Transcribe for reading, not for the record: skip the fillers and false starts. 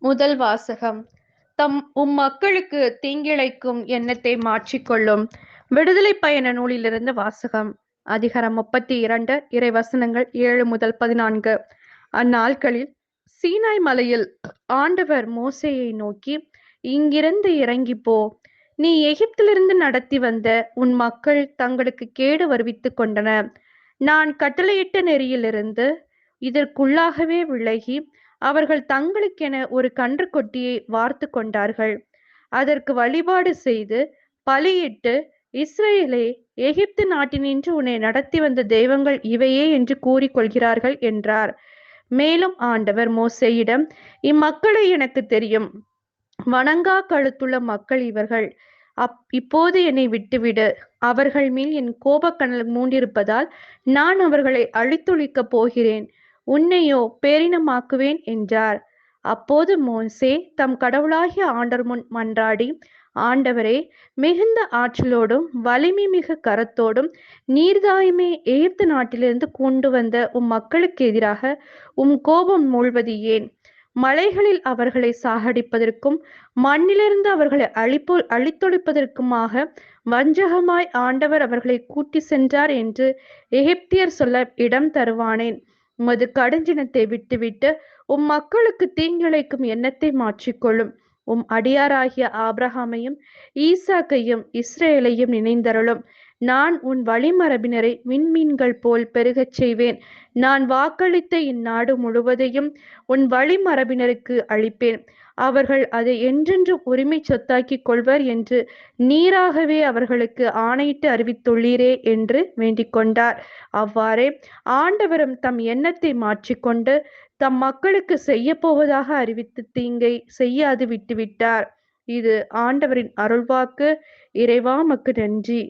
முதல் வாசகம். உம் மக்களுக்கு தீங்கிழைக்கும் எண்ணத்தை மாற்றிக்கொள்ளும். விடுதலை பயண நூலிலிருந்து வாசகம். அதிகாரம் 32, இறைவசனங்கள் 7 முதல் 14. அந்நாட்களில் சீனாய் மலையில் ஆண்டவர் மோசேயை நோக்கி, இங்கிருந்து இறங்கிப் போ. நீ எகிப்திலிருந்து நடத்தி வந்த உன் மக்கள் தங்களுக்கு கேடு வருவித்துக் கொண்டனர். நான் கட்டளையிட்ட நெறியிலிருந்து இதற்குள்ளாகவே விலகி அவர்கள் தங்களுக்கென ஒரு கன்றுக்குட்டியை வார்த்து கொண்டார்கள். அதற்கு வழிபாடு செய்து பலியிட்டு, இஸ்ரவேலே, எகிப்து நாட்டினின்று உன்னை நடத்தி வந்த தெய்வங்கள் இவையே என்று கூறிக்கொள்கிறார்கள் என்றார். மேலும் ஆண்டவர் மோசேயிடம், இம்மக்களை எனக்கு தெரியும். வணங்கா கழுத்துள்ள மக்கள் இவர்கள். இப்போது என்னை விட்டுவிடு. அவர்கள் மேல் என் கோபக்கனல் மூண்டிருப்பதால் நான் அவர்களை அழித்தொழிக்கப் போகிறேன். உன்னையோ பேரினமாக்குவேன் என்றார். அப்போது மோசே தம் கடவுளாகிய ஆண்டவர் முன் மன்றாடி, ஆண்டவரே, மிகுந்த ஆற்றலோடும் வலிமை மிகு கரத்தோடும் நீர்தாயுமே எகிப்து நாட்டிலிருந்து கொண்டு வந்த உம் மக்களுக்கு எதிராக உம் கோபம் மூழ்வது ஏன்? மலைகளில் அவர்களை சாகடிப்பதற்கும் மண்ணிலிருந்து அவர்களை அழித்தொழிப்பதற்குமாக வஞ்சகமாய் ஆண்டவர் அவர்களை கூட்டி சென்றார் என்று எகிப்தியர் சொல்ல இடம் தருவானேன்? உமது கடுஞ்சினத்தை விட்டுவிட்டு உம் மக்களுக்கு தீங்கிழைக்கும் எண்ணத்தை மாற்றிக்கொள்ளும். உம் அடியாராகிய ஆபிரகாமையும் ஈசாக்கையும் இஸ்ரேலையும் நினைந்தருளும். நான் உன் வழிமரபினரை விண்மீன்கள் போல் பெருகச் செய்வேன். நான் வாக்களித்த இந்நாடு முழுவதையும் உன் வழிமரபினருக்கு அளிப்பேன். அவர்கள் அதை என்றென்றும் உரிமை சொத்தாக்கிக் கொள்வர் என்று நீராகவே அவர்களுக்கு ஆணையிட்டு அறிவித்துள்ளீரே என்று வேண்டிக் கொண்டார். அவ்வாறே ஆண்டவரும் தம் எண்ணத்தை மாற்றிக்கொண்டு தம் மக்களுக்கு செய்ய போவதாக அறிவித்த தீங்கை செய்யாது விட்டுவிட்டார். இது ஆண்டவரின் அருள்வாக்கு. இறைவா, உமக்கு நன்றி.